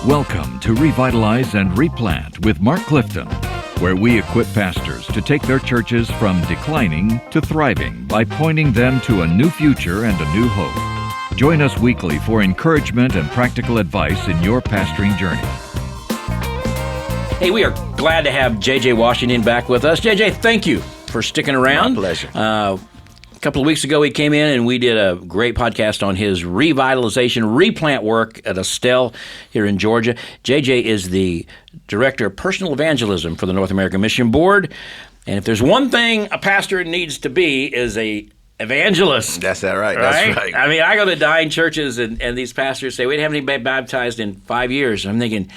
Welcome to Revitalize and Replant with Mark Clifton, where we equip pastors to take their churches from declining to thriving by pointing them to a new future and a new hope. Join us weekly for encouragement and practical advice in your pastoring journey. Hey, we are glad to have J.J. Washington back with us. J.J., thank you for sticking around. My pleasure. A couple of weeks ago, he came in and we did a great podcast on his revitalization, replant work at Estelle here in Georgia. J.J. is the Director of Personal Evangelism for the North American Mission Board. And if there's one thing a pastor needs to be is a evangelist. That's that right. That's right. I mean, I go to dying churches and these pastors say, we haven't even been baptized in 5 years. I'm thinking,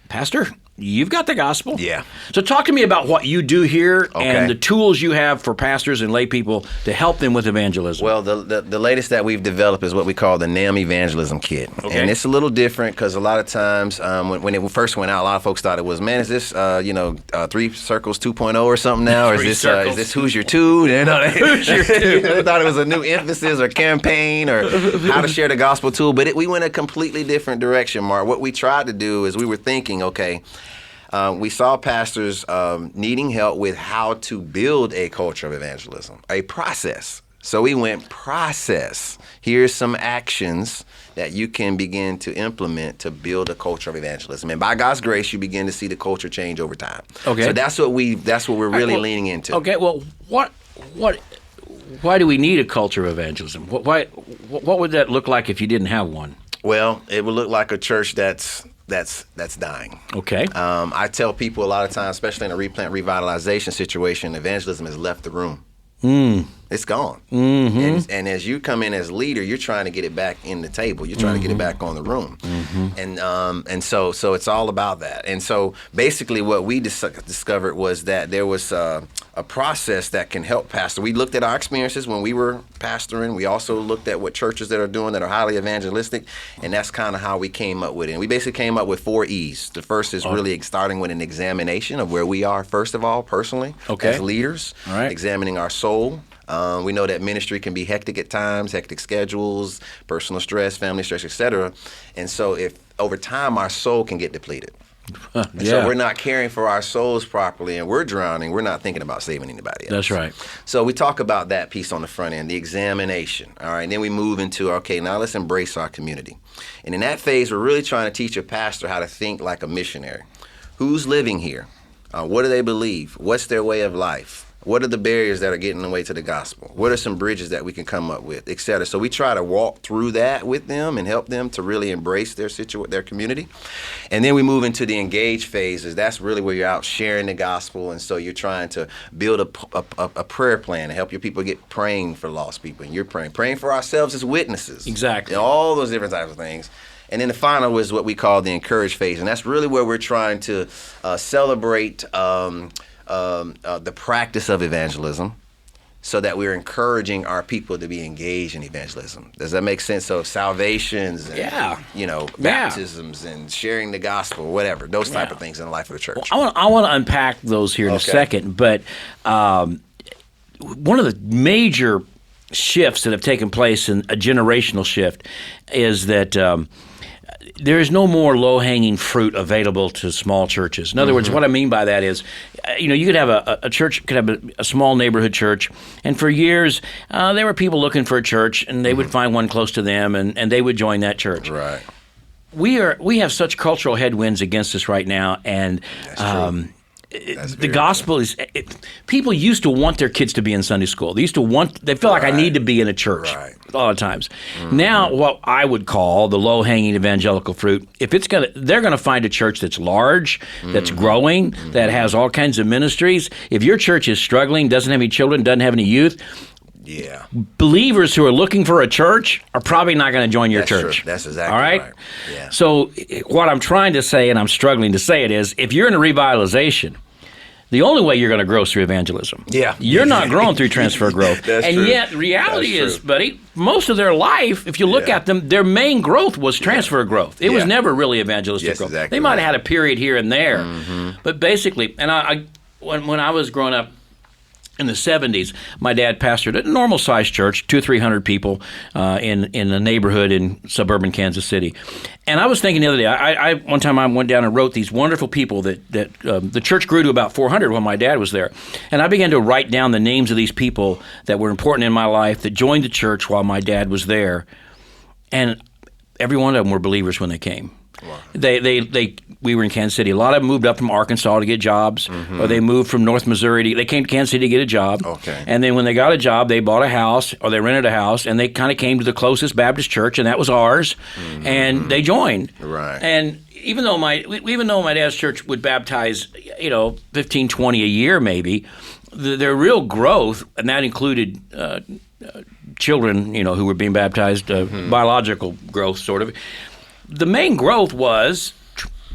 Pastor, you've got the gospel. Yeah. So talk to me about what you do here Okay. and the tools you have for pastors and lay people to help them with evangelism. Well, the latest that we've developed is what we call the NAM Evangelism Kit. Okay. And it's a little different because a lot of times when it first went out, a lot of folks thought it was, man, is this, Three Circles 2.0 or something now? Or is this Who's Your Two? Who's Your Two? They thought it was a new emphasis or campaign or how to share the gospel tool. But we went a completely different direction, Mark. What we tried to do is we were thinking, okay, we saw pastors needing help with how to build a culture of evangelism, a process. So we went process. Here's some actions that you can begin to implement to build a culture of evangelism. And by God's grace, you begin to see the culture change over time. Okay. So that's what we're really leaning into. Okay. Well, why do we need a culture of evangelism? What would that look like if you didn't have one? Well, it would look like a church that's dying. Okay. I tell people a lot of times, especially in a replant revitalization situation, evangelism has left the room. It's gone. Mm-hmm. And as you come in as leader, you're trying to get it back in the table. You're trying to get it back on the room. Mm-hmm. And so it's all about that. And so basically what we discovered was that there was a process that can help pastor. We looked at our experiences when we were pastoring. We also looked at what churches that are doing that are highly evangelistic, and that's kind of how we came up with it. And we basically came up with 4 E's. The first is really starting with an examination of where we are, first of all, personally, as leaders, examining our soul. We know that ministry can be hectic at times, hectic schedules, personal stress, family stress, etc. And so if over time our soul can get depleted. So we're not caring for our souls properly and we're drowning, we're not thinking about saving anybody else. That's right. So we talk about that piece on the front end, the examination. All right, and then we move into, okay, now let's embrace our community. And in that phase, we're really trying to teach a pastor how to think like a missionary. Who's living here? What do they believe? What's their way of life? What are the barriers that are getting in the way to the gospel? What are some bridges that we can come up with, et cetera? So we try to walk through that with them and help them to really embrace their community. And then we move into the engage phases. That's really where you're out sharing the gospel. And so you're trying to build a prayer plan to help your people get praying for lost people. And you're praying for ourselves as witnesses. Exactly. And all those different types of things. And then the final is what we call the encourage phase. And that's really where we're trying to celebrate the practice of evangelism so that we're encouraging our people to be engaged in evangelism. Does that make sense? So salvations and, baptisms and sharing the gospel, whatever, those type of things in the life of the church. Well, I want to unpack those here in a second, but one of the major shifts that have taken place in a generational shift is that there is no more low-hanging fruit available to small churches. In other words, what I mean by that is, you could have a church, could have a small neighborhood church, and for years there were people looking for a church, and they would find one close to them, and they would join that church. Right. We have such cultural headwinds against us right now, and the gospel is. People used to want their kids to be in Sunday school. They feel like I need to be in a church a lot of times. Now, what I would call the low-hanging evangelical fruit, they're gonna find a church that's large, that's growing, that has all kinds of ministries. If your church is struggling, doesn't have any children, doesn't have any youth, believers who are looking for a church are probably not going to join your church. True. That's exactly all right. Yeah. So what I'm trying to say, and I'm struggling to say it, is if you're in a revitalization, the only way you're going to grow is through evangelism. Yeah. You're not growing through transfer growth. That's and true. Yet, reality is, buddy, most of their life, if you look at them, their main growth was transfer growth. It was never really evangelistic growth. Exactly they might have had a period here and there. But basically, and when I was growing up, in the 70s, my dad pastored a normal-sized church, 200 or 300 people in a neighborhood in suburban Kansas City. And I was thinking the other day, one time I went down and wrote these wonderful people that the church grew to about 400 when my dad was there. And I began to write down the names of these people that were important in my life that joined the church while my dad was there. And every one of them were believers when they came. Wow. We were in Kansas City. A lot of them moved up from Arkansas to get jobs, or they moved from North Missouri. They came to Kansas City to get a job. Okay. And then when they got a job, they bought a house or they rented a house, and they kind of came to the closest Baptist church, and that was ours. And they joined. Right. And even though my dad's church would baptize, 15, 20 a year maybe, their real growth, and that included children, who were being baptized, biological growth, sort of. The main growth was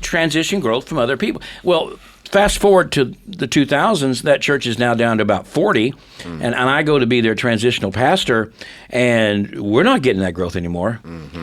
transition growth from other people. Well, fast forward to the 2000s, that church is now down to about 40, and I go to be their transitional pastor, and we're not getting that growth anymore.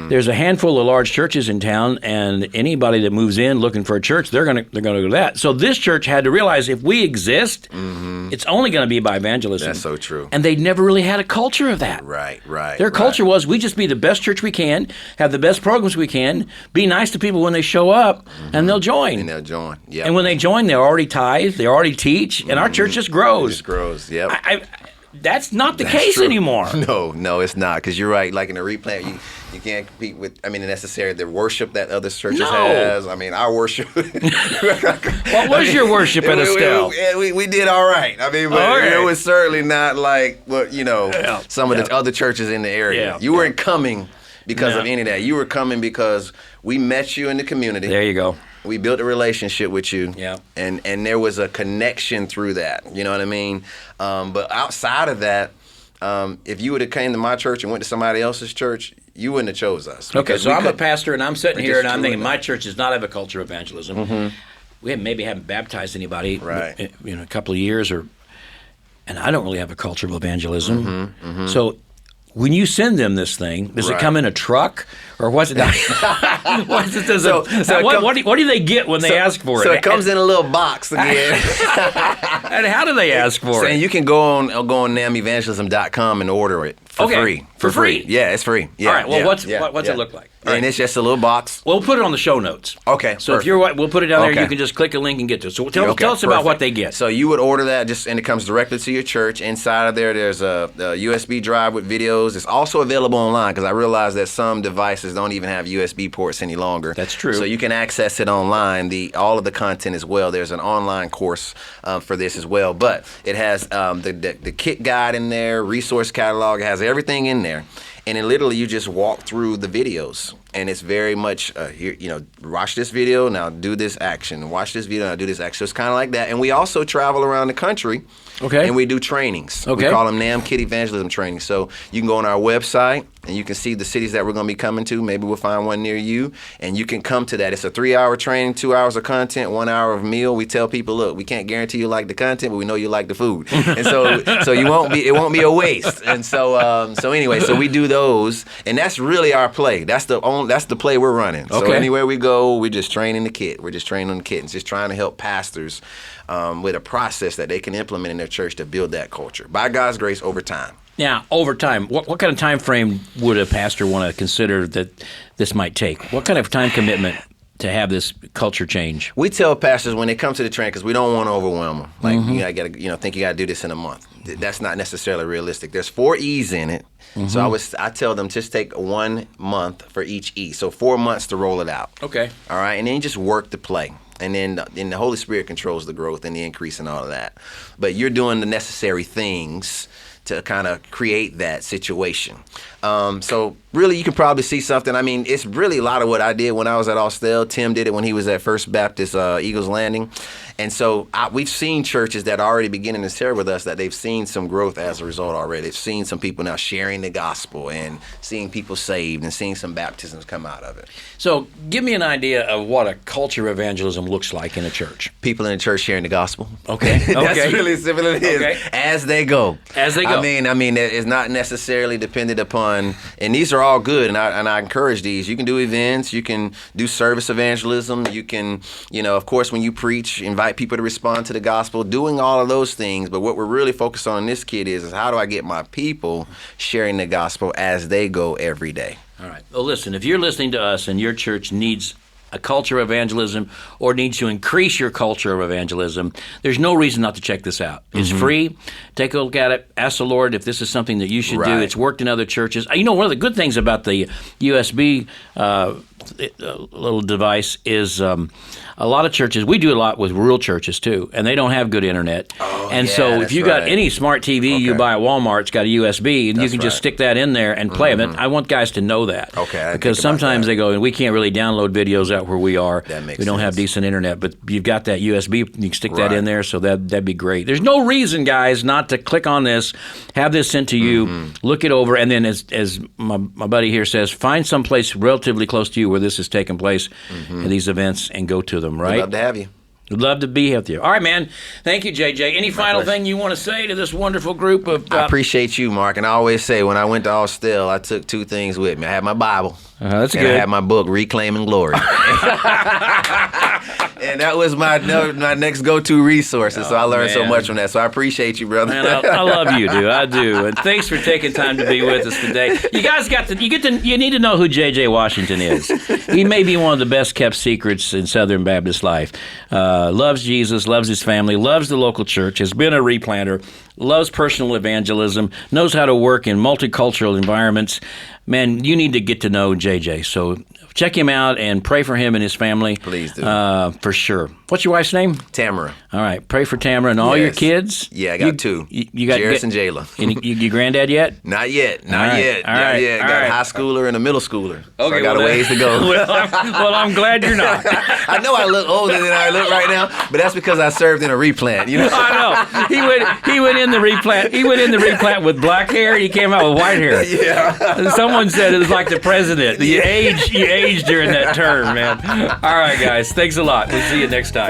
There's a handful of large churches in town, and anybody that moves in looking for a church, they're gonna go to that. So this church had to realize if we exist, it's only going to be by evangelism. That's so true. And they never really had a culture of that. Right. Their culture was, we just be the best church we can, have the best programs we can, be nice to people when they show up, and they'll join. Yep. And when they join, they're already tithe, they already teach, and our church just grows. It just grows, yep. That's not the case anymore. No, it's not, because you're right. Like in a replant, you can't compete with, necessarily the worship that other churches has. Our worship. What was your worship at Estelle? We did all right. But it was certainly not like some of the other churches in the area. Yeah. You weren't coming because of any of that. You were coming because we met you in the community. There you go. We built a relationship with you, and there was a connection through that. You know what I mean? But outside of that, if you would have came to my church and went to somebody else's church, you wouldn't have chose us. Okay, so I'm a pastor, and I'm sitting here, and I'm thinking my church does not have a culture of evangelism. We haven't baptized anybody in a couple of years, and I don't really have a culture of evangelism. So when you send them this thing, does it come in a truck, or what's it? What do they get when they ask for it? So it comes in a little box again. And how do they ask for it? And you can go on nameevangelism.com and order it for free. For free? Yeah, it's free. Yeah, all right. Well, what's it look like? And it's just a little box. We'll put it on the show notes. Okay. So if we'll put it down there. You can just click a link and get to it. So tell us about what they get. So you would order that, and it comes directly to your church. Inside of there's a USB drive with videos. It's also available online, because I realize that some devices don't even have USB ports any longer. That's true. So you can access it online. All of the content as well. There's an online course for this as well. But it has the kit guide in there, resource catalog. It has everything in there. And then literally you just walk through the videos, and it's very much watch this video, now do this action. Watch this video, now do this action. So it's kind of like that. And we also travel around the country, and we do trainings. We call them NAM Kid Evangelism trainings. So you can go on our website, and you can see the cities that we're going to be coming to. Maybe we'll find one near you, and you can come to that. It's a 3-hour training, 2 hours of content, 1 hour of meal. We tell people, look, we can't guarantee you like the content, but we know you like the food, and so it won't be a waste. And so anyway, so we do those, and that's really our play. That's the play we're running. So anywhere we go, we're just training the kid. We're just training the kids, just trying to help pastors with a process that they can implement in their church to build that culture by God's grace over time. Now, over time, what kind of time frame would a pastor want to consider that this might take? What kind of time commitment to have this culture change? We tell pastors when they come to the training, because we don't want to overwhelm them. Like, think you got to do this in a month. That's not necessarily realistic. There's 4 E's in it. So I tell them just take 1 month for each E. So 4 months to roll it out. Okay. All right, and then just work the play. And then the Holy Spirit controls the growth and the increase and all of that. But you're doing the necessary things to kind of create that situation. So really, you can probably see something. It's really a lot of what I did when I was at Austell. Tim did it when he was at First Baptist Eagles Landing. And so we've seen churches that are already beginning to share with us that they've seen some growth as a result already. They've seen some people now sharing the gospel and seeing people saved and seeing some baptisms come out of it. So give me an idea of what a culture of evangelism looks like in a church. People in the church sharing the gospel. Okay. That's really simple it is. Okay. As they go. As they go. I mean, it's not necessarily dependent upon, and these are all good, and I encourage these. You can do events, you can do service evangelism, you can, of course, when you preach, invite people to respond to the gospel, doing all of those things. But what we're really focused on in this kid is how do I get my people sharing the gospel as they go every day? All right. Well, listen, if you're listening to us and your church needs a culture of evangelism or needs to increase your culture of evangelism, there's no reason not to check this out. It's free. Take a look at it. Ask the Lord if this is something that you should do. It's worked in other churches. One of the good things about the USB little device is a lot of churches, we do a lot with rural churches too, and they don't have good internet. So if you got any smart TV you buy at Walmart, it's got a USB, and you can just stick that in there and play them. I want guys to know that. Because sometimes they go, and we can't really download videos out where we are. We don't have decent internet, but you've got that USB, you can stick that in there, so that'd be great. There's no reason, guys, not to click on this, have this sent to you, look it over, and then as my buddy here says, find some place relatively close to you where this is taking place in these events and go to them, right? We'd love to have you. We'd love to be with you. All right, man. Thank you, JJ. Any final thing you want to say to this wonderful group of... I appreciate you, Mark. And I always say when I went to Austell, I took two things with me. I had my Bible. That's and good. I had my book, Reclaiming Glory. And that was my next go-to resource. So I learned so much from that. So I appreciate you, brother. Man, I love you, dude. I do. And thanks for taking time to be with us today. You guys you need to know who J.J. Washington is. He may be one of the best kept secrets in Southern Baptist life. Loves Jesus, loves his family, loves the local church, has been a replanter, loves personal evangelism, knows how to work in multicultural environments. Man, you need to get to know JJ. So check him out and pray for him and his family. Please do. For sure. What's your wife's name? Tamara. All right. Pray for Tamara and all your kids. Yeah, I got two. You got Jairus and Jayla. And you granddad yet? Not yet. Not yet. Got a high schooler and a middle schooler. Okay, so I got a ways to go. I'm glad you're not. I know I look older than I look right now, but that's because I served in a replant. I know. He went in the replant. He went in the replant with black hair. He came out with white hair. Yeah. Someone said it was like the president. You aged during that term, man. All right, guys. Thanks a lot. We'll see you next time.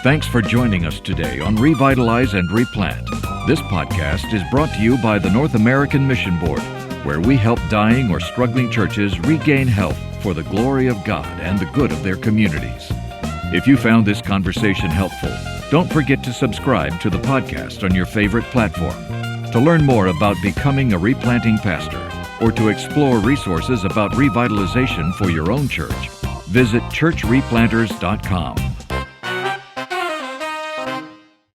Thanks for joining us today on Revitalize and Replant. This podcast is brought to you by the North American Mission Board, where we help dying or struggling churches regain health for the glory of God and the good of their communities. If you found this conversation helpful, don't forget to subscribe to the podcast on your favorite platform. To learn more about becoming a replanting pastor or to explore resources about revitalization for your own church, visit churchreplanters.com.